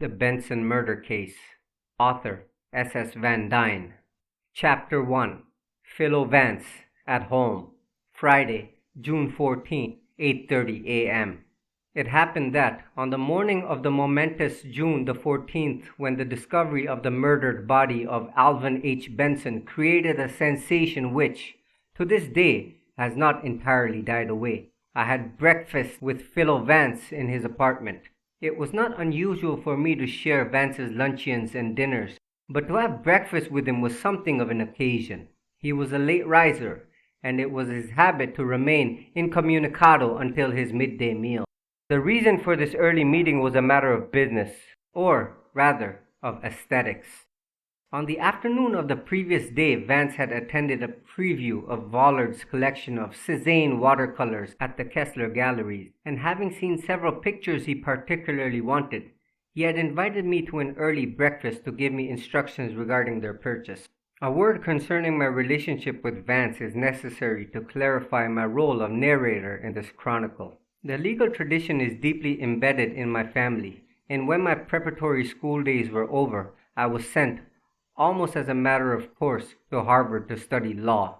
The Benson Murder Case. Author S. Van Dine. Chapter 1. Philo Vance at Home. Friday, June 14, 8:30 a.m. It happened that, on the morning of the momentous June the 14th, when the discovery of the murdered body of Alvin H. Benson created a sensation which, to this day, has not entirely died away, I had breakfast with Philo Vance in his apartment. It was not unusual for me to share Vance's luncheons and dinners, but to have breakfast with him was something of an occasion. He was a late riser, and it was his habit to remain incommunicado until his midday meal. The reason for this early meeting was a matter of business, or rather, of aesthetics. On the afternoon of the previous day, Vance had attended a preview of Vollard's collection of Cézanne watercolors at the Kessler Galleries, and having seen several pictures he particularly wanted, he had invited me to an early breakfast to give me instructions regarding their purchase. A word concerning my relationship with Vance is necessary to clarify my role of narrator in this chronicle. The legal tradition is deeply embedded in my family, and when my preparatory school days were over, I was sent, almost as a matter of course, to Harvard to study law.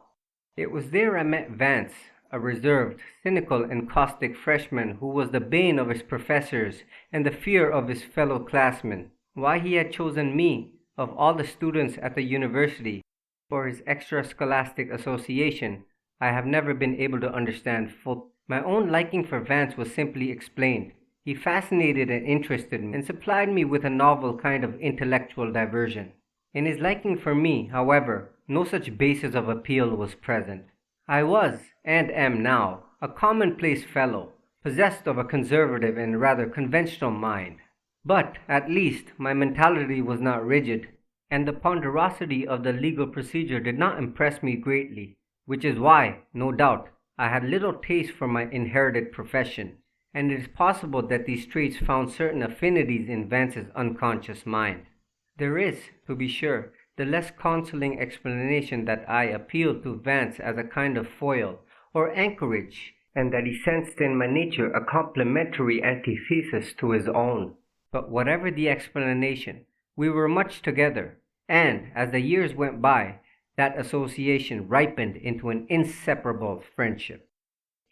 It was there I met Vance, a reserved, cynical, and caustic freshman who was the bane of his professors and the fear of his fellow classmen. Why he had chosen me, of all the students at the university, for his extra-scholastic association, I have never been able to understand fully. My own liking for Vance was simply explained. He fascinated and interested me, and supplied me with a novel kind of intellectual diversion. In his liking for me, however, no such basis of appeal was present. I was, and am now, a commonplace fellow, possessed of a conservative and rather conventional mind. But, at least, my mentality was not rigid, and the ponderosity of the legal procedure did not impress me greatly, which is why, no doubt, I had little taste for my inherited profession, and it is possible that these traits found certain affinities in Vance's unconscious mind. There is, to be sure, the less consoling explanation that I appealed to Vance as a kind of foil, or anchorage, and that he sensed in my nature a complementary antithesis to his own. But whatever the explanation, we were much together, and, as the years went by, that association ripened into an inseparable friendship.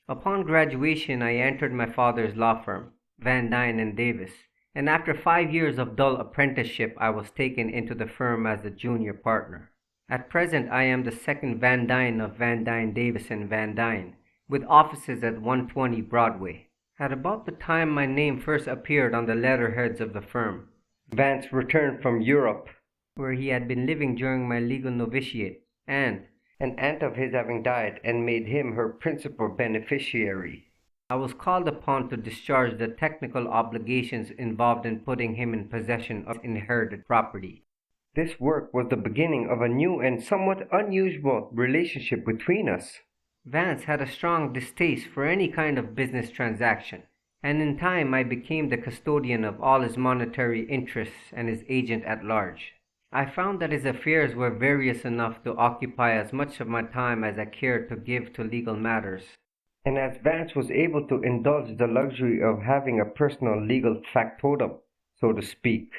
Upon graduation, I entered my father's law firm, Van Dine and Davis, and after 5 years of dull apprenticeship, I was taken into the firm as a junior partner. At present, I am the second Van Dine of Van Dine, Davis and Van Dine, with offices at 120 Broadway. At about the time my name first appeared on the letterheads of the firm, Vance returned from Europe, where he had been living during my legal novitiate, and an aunt of his having died and made him her principal beneficiary, I was called upon to discharge the technical obligations involved in putting him in possession of inherited property. This work was the beginning of a new and somewhat unusual relationship between us. Vance had a strong distaste for any kind of business transaction, and in time I became the custodian of all his monetary interests and his agent at large. I found that his affairs were various enough to occupy as much of my time as I cared to give to legal matters. And as Vance was able to indulge the luxury of having a personal legal factotum, so to speak,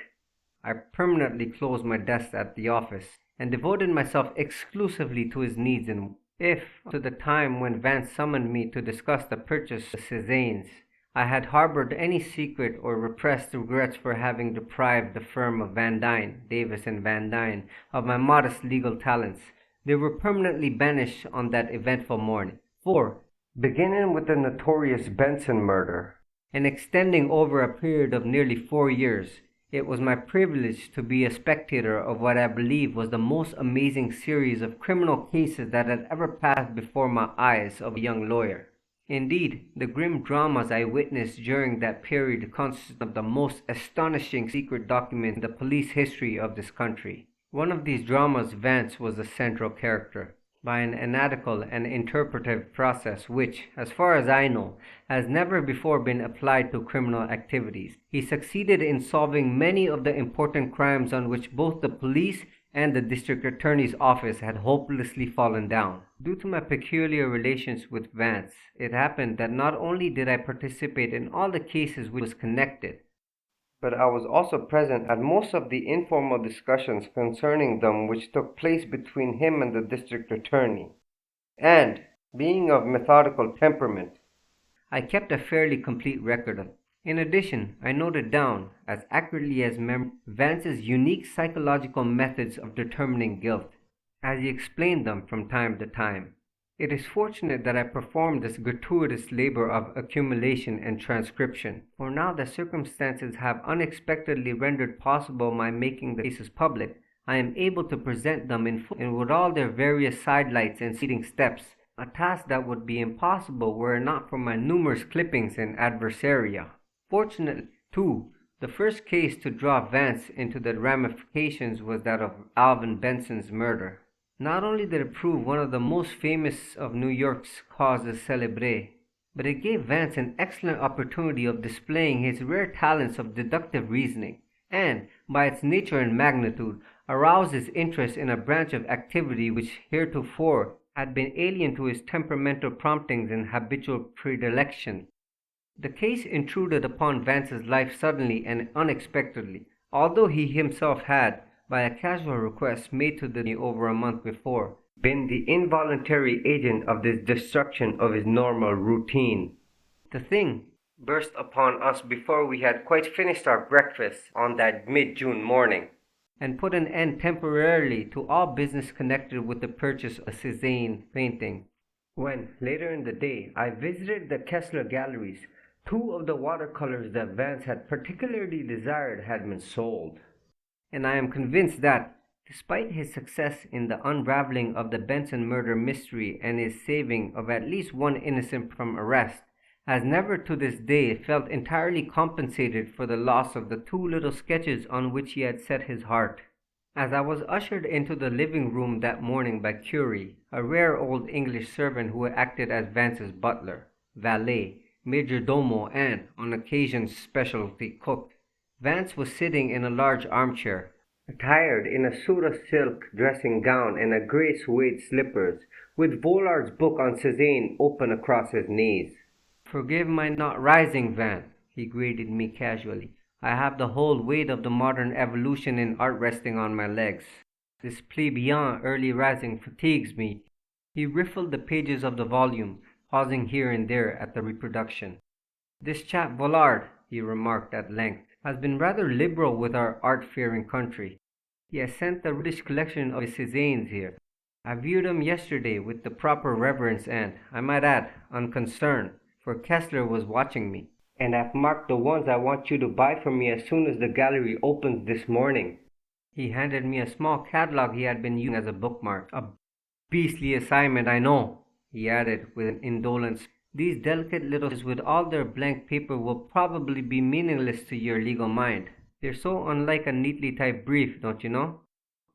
I permanently closed my desk at the office and devoted myself exclusively to his needs. And if, to the time when Vance summoned me to discuss the purchase of Cézanne's, I had harbored any secret or repressed regrets for having deprived the firm of Van Dine, Davis and Van Dine of my modest legal talents, they were permanently banished on that eventful morning. For, beginning with the notorious Benson murder, and extending over a period of nearly 4 years, it was my privilege to be a spectator of what I believe was the most amazing series of criminal cases that had ever passed before my eyes of a young lawyer. Indeed, the grim dramas I witnessed during that period consist of the most astonishing secret documents in the police history of this country. One of these dramas, Vance was the central character. By an analytical and interpretive process which, as far as I know, has never before been applied to criminal activities, he succeeded in solving many of the important crimes on which both the police and the district attorney's office had hopelessly fallen down. Due to my peculiar relations with Vance, it happened that not only did I participate in all the cases which was connected, but I was also present at most of the informal discussions concerning them which took place between him and the district attorney, and, being of methodical temperament, I kept a fairly complete record of it. In addition, I noted down, as accurately as memory, Vance's unique psychological methods of determining guilt, as he explained them from time to time. It is fortunate that I performed this gratuitous labor of accumulation and transcription, for now that circumstances have unexpectedly rendered possible my making the cases public, I am able to present them in full and with all their various sidelights and succeeding steps, a task that would be impossible were it not for my numerous clippings and adversaria. Fortunately, too, the first case to draw Vance into the ramifications was that of Alvin Benson's murder. Not only did it prove one of the most famous of New York's causes célèbres, but it gave Vance an excellent opportunity of displaying his rare talents of deductive reasoning, and, by its nature and magnitude, aroused his interest in a branch of activity which heretofore had been alien to his temperamental promptings and habitual predilection. The case intruded upon Vance's life suddenly and unexpectedly, although he himself had, by a casual request made to me over a month before, been the involuntary agent of this destruction of his normal routine. The thing burst upon us before we had quite finished our breakfast on that mid-June morning, and put an end temporarily to all business connected with the purchase of a Cézanne painting. When, later in the day, I visited the Kessler galleries, 2 of the watercolors that Vance had particularly desired had been sold, and I am convinced that, despite his success in the unraveling of the Benson murder mystery and his saving of at least one innocent from arrest, has never to this day felt entirely compensated for the loss of the 2 little sketches on which he had set his heart. As I was ushered into the living room that morning by Curie, a rare old English servant who acted as Vance's butler, valet, major domo, and, on occasions, specialty cook, Vance was sitting in a large armchair, attired in a suit of silk dressing gown and a grey suede slippers, with Vollard's book on Cézanne open across his knees. "Forgive my not rising, Van," he greeted me casually. "I have the whole weight of the modern evolution in art resting on my legs. This plebeian early rising fatigues me." He riffled the pages of the volume, pausing here and there at the reproduction. "This chap Vollard," he remarked at length, "has been rather liberal with our art-fearing country. He has sent the rudest collection of his Cézannes here. I viewed them yesterday with the proper reverence and, I might add, unconcern, for Kessler was watching me, and I've marked the ones I want you to buy for me as soon as the gallery opens this morning." He handed me a small catalogue he had been using as a bookmark. "A beastly assignment, I know," he added with an indolence. "These delicate little with all their blank paper will probably be meaningless to your legal mind. They're so unlike a neatly typed brief, don't you know?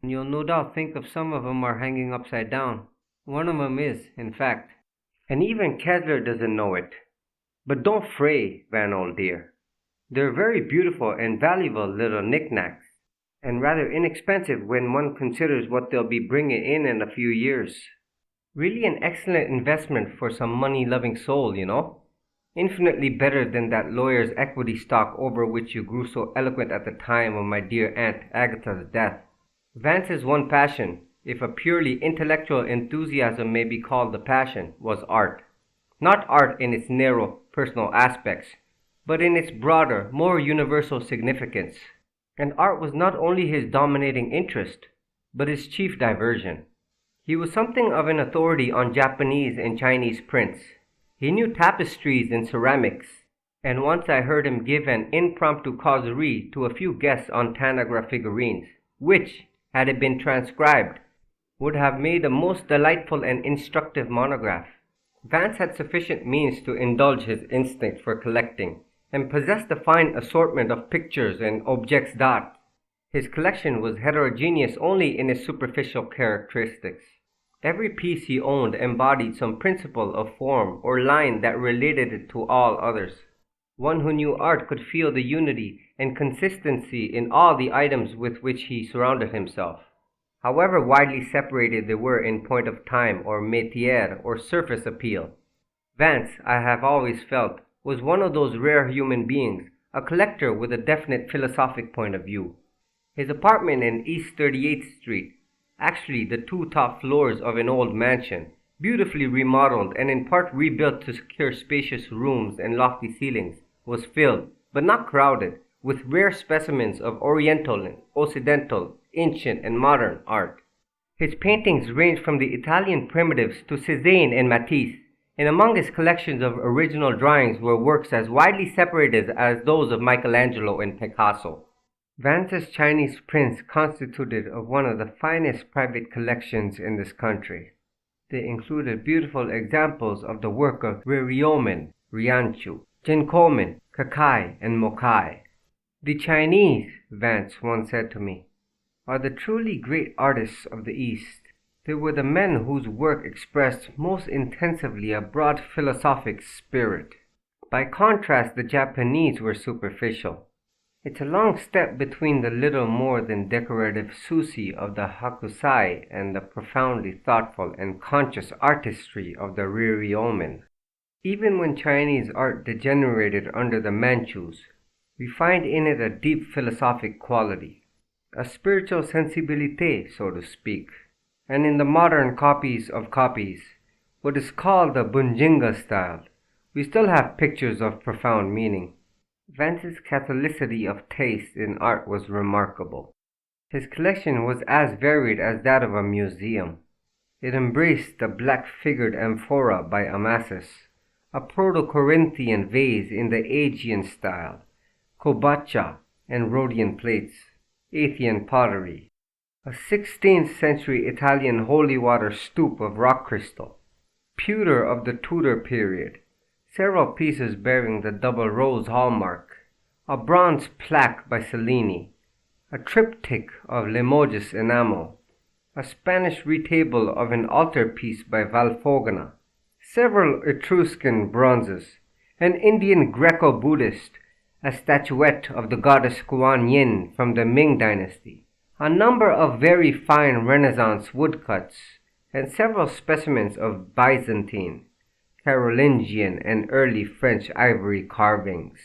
And you'll no doubt think of some of 'em are hanging upside down. One of 'em is, in fact. And even Kessler doesn't know it. But don't fray, Van, old dear. They're very beautiful and valuable little knickknacks, and rather inexpensive when one considers what they'll be bringing in a few years. Really an excellent investment for some money-loving soul, you know. Infinitely better than that lawyer's equity stock over which you grew so eloquent at the time of my dear Aunt Agatha's death. Vance's one passion, if a purely intellectual enthusiasm may be called a passion, was art. Not art in its narrow, personal aspects, but in its broader, more universal significance. And art was not only his dominating interest, but his chief diversion. He was something of an authority on Japanese and Chinese prints. He knew tapestries and ceramics, and once I heard him give an impromptu causerie to a few guests on Tanagra figurines, which, had it been transcribed, would have made a most delightful and instructive monograph. Vance had sufficient means to indulge his instinct for collecting, and possessed a fine assortment of pictures and objets d'art. His collection was heterogeneous only in its superficial characteristics. Every piece he owned embodied some principle of form or line that related it to all others. One who knew art could feel the unity and consistency in all the items with which he surrounded himself, however widely separated they were in point of time or métier or surface appeal. Vance, I have always felt, was one of those rare human beings a collector with a definite philosophic point of view. His apartment in East 38th Street, actually the two top floors of an old mansion, beautifully remodeled and in part rebuilt to secure spacious rooms and lofty ceilings, was filled, but not crowded, with rare specimens of Oriental, Occidental, ancient, and modern art. His paintings ranged from the Italian primitives to Cézanne and Matisse, and among his collections of original drawings were works as widely separated as those of Michelangelo and Picasso. Vance's Chinese prints constituted of one of the finest private collections in this country. They included beautiful examples of the work of Riryomen, Rianchu, Jinkomen, Kakai, and Mokai. The Chinese, Vance once said to me, are the truly great artists of the East. They were the men whose work expressed most intensively a broad philosophic spirit. By contrast, the Japanese were superficial. It's a long step between the little more than decorative sushi of the hakusai and the profoundly thoughtful and conscious artistry of the riryomen. Even when Chinese art degenerated under the Manchus, we find in it a deep philosophic quality, a spiritual sensibilité, so to speak. And in the modern copies of copies, what is called the Bunjinga style, we still have pictures of profound meaning. Vance's catholicity of taste in art was remarkable. His collection was as varied as that of a museum. It embraced the black-figured amphora by Amasis, a Proto-Corinthian vase in the Aegean style, kobacha and Rhodian plates, Athenian pottery, a 16th century Italian holy water stoup of rock crystal, pewter of the Tudor period, several pieces bearing the double rose hallmark, a bronze plaque by Cellini, a triptych of Limoges enamel, a Spanish retable of an altarpiece by Valfogona, several Etruscan bronzes, an Indian Greco-Buddhist, a statuette of the goddess Kuan Yin from the Ming dynasty, a number of very fine Renaissance woodcuts, and several specimens of Byzantine, Carolingian, and early French ivory carvings.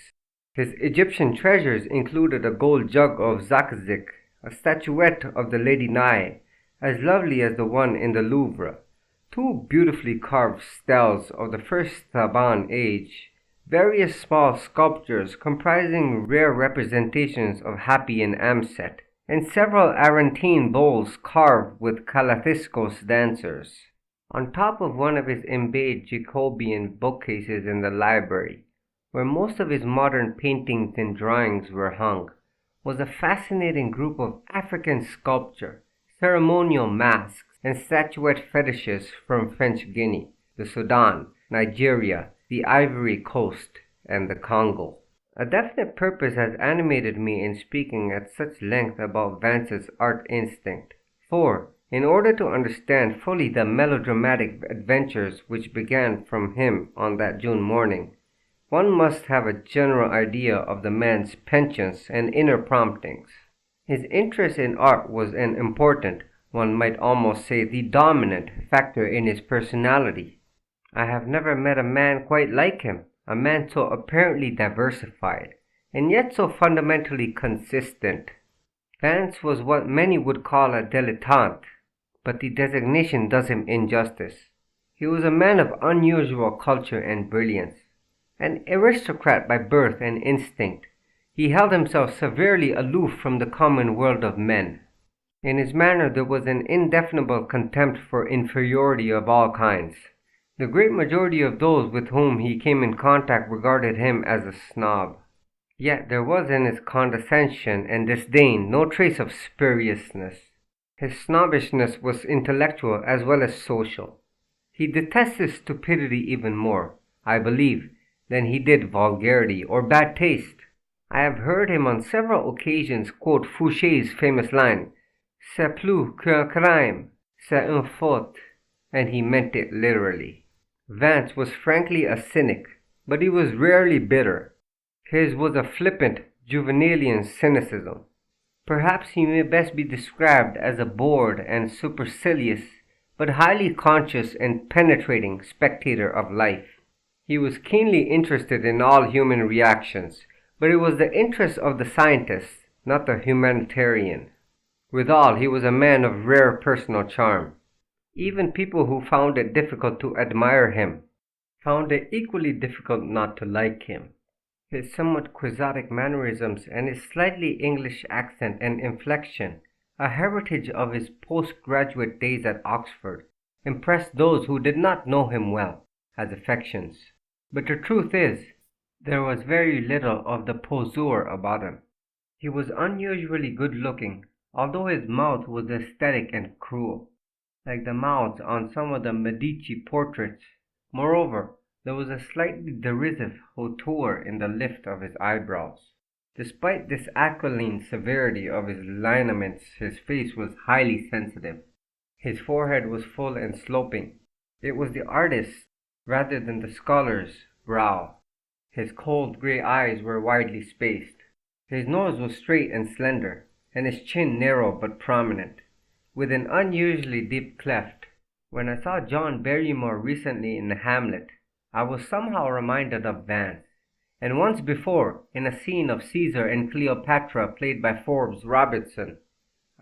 His Egyptian treasures included a gold jug of Zakzik, a statuette of the Lady Nai, as lovely as the one in the Louvre, two beautifully carved stels of the first Theban age, various small sculptures comprising rare representations of Hapi and Amset, and several Arantine bowls carved with Kalathyscos dancers. On top of one of his embayed Jacobean bookcases in the library, where most of his modern paintings and drawings were hung, was a fascinating group of African sculpture, ceremonial masks, and statuette fetishes from French Guinea, the Sudan, Nigeria, the Ivory Coast, and the Congo. A definite purpose has animated me in speaking at such length about Vance's art instinct, for, in order to understand fully the melodramatic adventures which began from him on that June morning, one must have a general idea of the man's penchants and inner promptings. His interest in art was an important, one might almost say the dominant, factor in his personality. I have never met a man quite like him, a man so apparently diversified, and yet so fundamentally consistent. Vance was what many would call a dilettante, but the designation does him injustice. He was a man of unusual culture and brilliance. An aristocrat by birth and instinct, he held himself severely aloof from the common world of men. In his manner there was an indefinable contempt for inferiority of all kinds. The great majority of those with whom he came in contact regarded him as a snob. Yet there was in his condescension and disdain no trace of spuriousness. His snobbishness was intellectual as well as social. He detested stupidity even more, I believe, than he did vulgarity or bad taste. I have heard him on several occasions quote Fouché's famous line, "C'est plus qu'un crime, c'est une faute," and he meant it literally. Vance was frankly a cynic, but he was rarely bitter. His was a flippant, juvenilian cynicism. Perhaps he may best be described as a bored and supercilious, but highly conscious and penetrating spectator of life. He was keenly interested in all human reactions, But it was the interest of the scientist, not the humanitarian. Withal, he was a man of rare personal charm. Even people who found it difficult to admire him found it equally difficult not to like him. His somewhat quixotic mannerisms and his slightly English accent and inflection, a heritage of his postgraduate days at Oxford, impressed those who did not know him well as affections. But the truth is, there was very little of the poseur about him. He was unusually good-looking, although his mouth was aesthetic and cruel, like the mouths on some of the Medici portraits. Moreover, there was a slightly derisive hauteur in the lift of his eyebrows. Despite this aquiline severity of his lineaments, his face was highly sensitive. His forehead was full and sloping. It was the artist's, rather than the scholar's, brow. His cold gray eyes were widely spaced. His nose was straight and slender, and his chin narrow but prominent, with an unusually deep cleft. When I saw John Barrymore recently in Hamlet, I was somehow reminded of Vance, and once before, in a scene of Caesar and Cleopatra played by Forbes Robertson,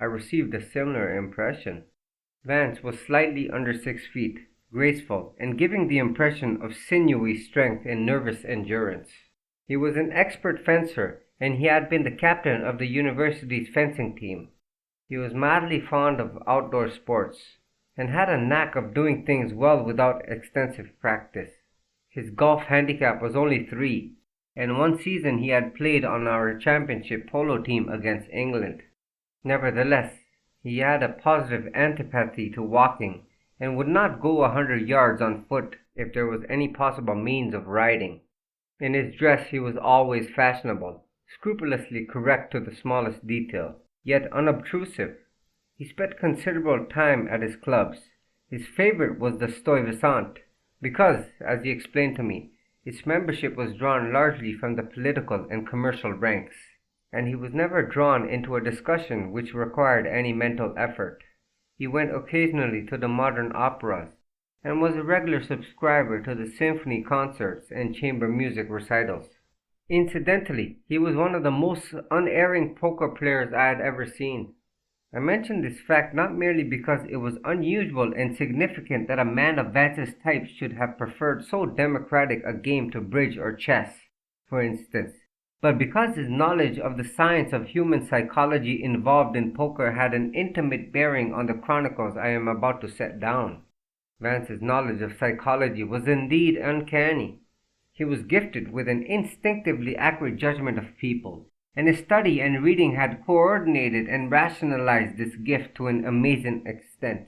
I received a similar impression. Vance was slightly under 6 feet, graceful, and giving the impression of sinewy strength and nervous endurance. He was an expert fencer, and he had been the captain of the university's fencing team. He was madly fond of outdoor sports, and had a knack of doing things well without extensive practice. His golf handicap was only 3, and one season he had played on our championship polo team against England. Nevertheless, he had a positive antipathy to walking, and would not go 100 yards on foot if there was any possible means of riding. In his dress he was always fashionable, scrupulously correct to the smallest detail, yet unobtrusive. He spent considerable time at his clubs. His favorite was the Stuyvesant, because, as he explained to me, its membership was drawn largely from the political and commercial ranks, and he was never drawn into a discussion which required any mental effort. He went occasionally to the modern operas, and was a regular subscriber to the symphony concerts and chamber music recitals. Incidentally, he was one of the most unerring poker players I had ever seen. I mention this fact not merely because it was unusual and significant that a man of Vance's type should have preferred so democratic a game to bridge or chess, for instance, but because his knowledge of the science of human psychology involved in poker had an intimate bearing on the chronicles I am about to set down. Vance's knowledge of psychology was indeed uncanny. He was gifted with an instinctively accurate judgment of people, and his study and reading had coordinated and rationalized this gift to an amazing extent.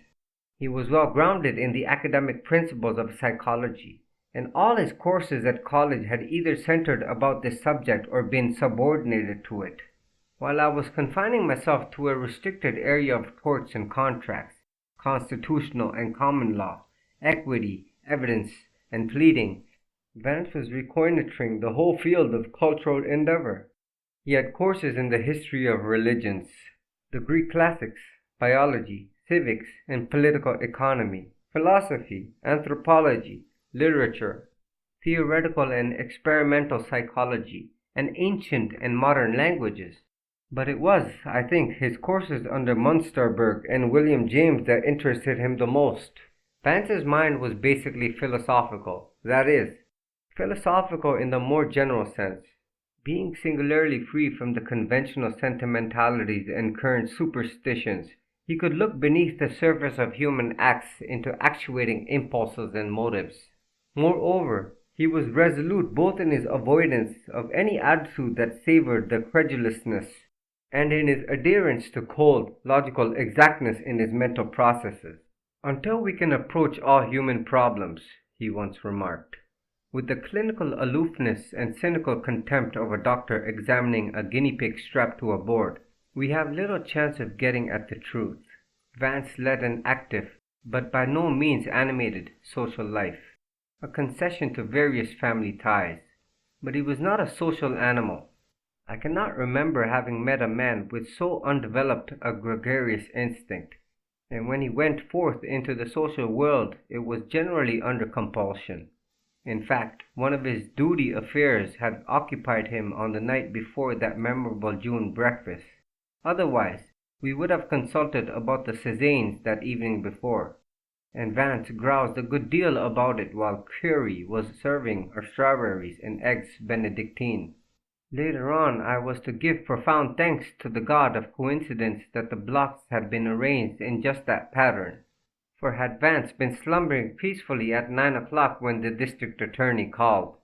He was well grounded in the academic principles of psychology, and all his courses at college had either centered about this subject or been subordinated to it. While I was confining myself to a restricted area of torts and contracts, constitutional and common law, equity, evidence, and pleading, Vance was reconnoitering the whole field of cultural endeavor. He had courses in the history of religions, the Greek classics, biology, civics and political economy, philosophy, anthropology, literature, theoretical and experimental psychology, and ancient and modern languages. But it was, I think, his courses under Munsterberg and William James that interested him the most. Vance's mind was basically philosophical, that is, philosophical in the more general sense. Being singularly free from the conventional sentimentalities and current superstitions, he could look beneath the surface of human acts into actuating impulses and motives. Moreover, he was resolute both in his avoidance of any attitude that savored the credulousness, and in his adherence to cold, logical exactness in his mental processes. "Until we can approach all human problems," he once remarked, "with the clinical aloofness and cynical contempt of a doctor examining a guinea pig strapped to a board, we have little chance of getting at the truth." Vance led an active, but by no means animated, social life, a concession to various family ties, but he was not a social animal. I cannot remember having met a man with so undeveloped a gregarious instinct, and when he went forth into the social world it was generally under compulsion. In fact, one of his duty affairs had occupied him on the night before that memorable June breakfast. Otherwise, we would have consulted about the Cézannes that evening before, and Vance groused a good deal about it while Curie was serving our strawberries and eggs Benedictine. Later on I was to give profound thanks to the god of coincidence that the blocks had been arranged in just that pattern, for had Vance been slumbering peacefully at 9 o'clock when the district attorney called,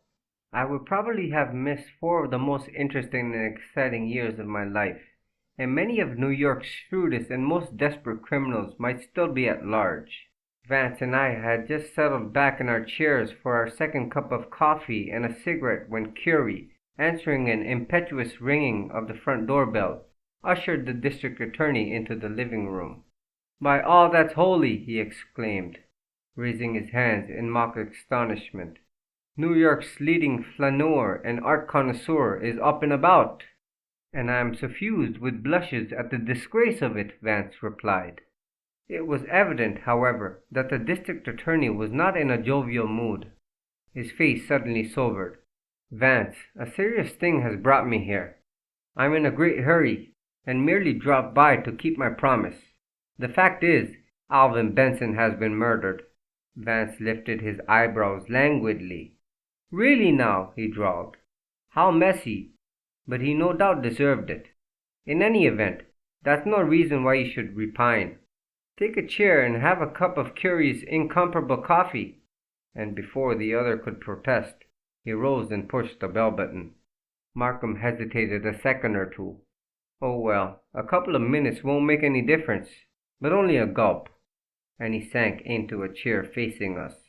I would probably have missed 4 of the most interesting and exciting years of my life, and many of New York's shrewdest and most desperate criminals might still be at large. Vance and I had just settled back in our chairs for our second cup of coffee and a cigarette when Curie, answering an impetuous ringing of the front doorbell, ushered the district attorney into the living room. "By all that's holy!" he exclaimed, raising his hands in mock astonishment. "New York's leading flaneur and art connoisseur is up and about!" "And I am suffused with blushes at the disgrace of it," Vance replied. It was evident, however, that the district attorney was not in a jovial mood. His face suddenly sobered. "Vance, a serious thing has brought me here. I'm in a great hurry, and merely dropped by to keep my promise. The fact is, Alvin Benson has been murdered." Vance lifted his eyebrows languidly. "Really now," he drawled. "How messy! But he no doubt deserved it. In any event, that's no reason why you should repine. Take a chair and have a cup of Curie's incomparable coffee." And before the other could protest, he rose and pushed the bell button. Markham hesitated a second or two. "Oh well, a couple of minutes won't make any difference, but only a gulp," and he sank into a chair facing us.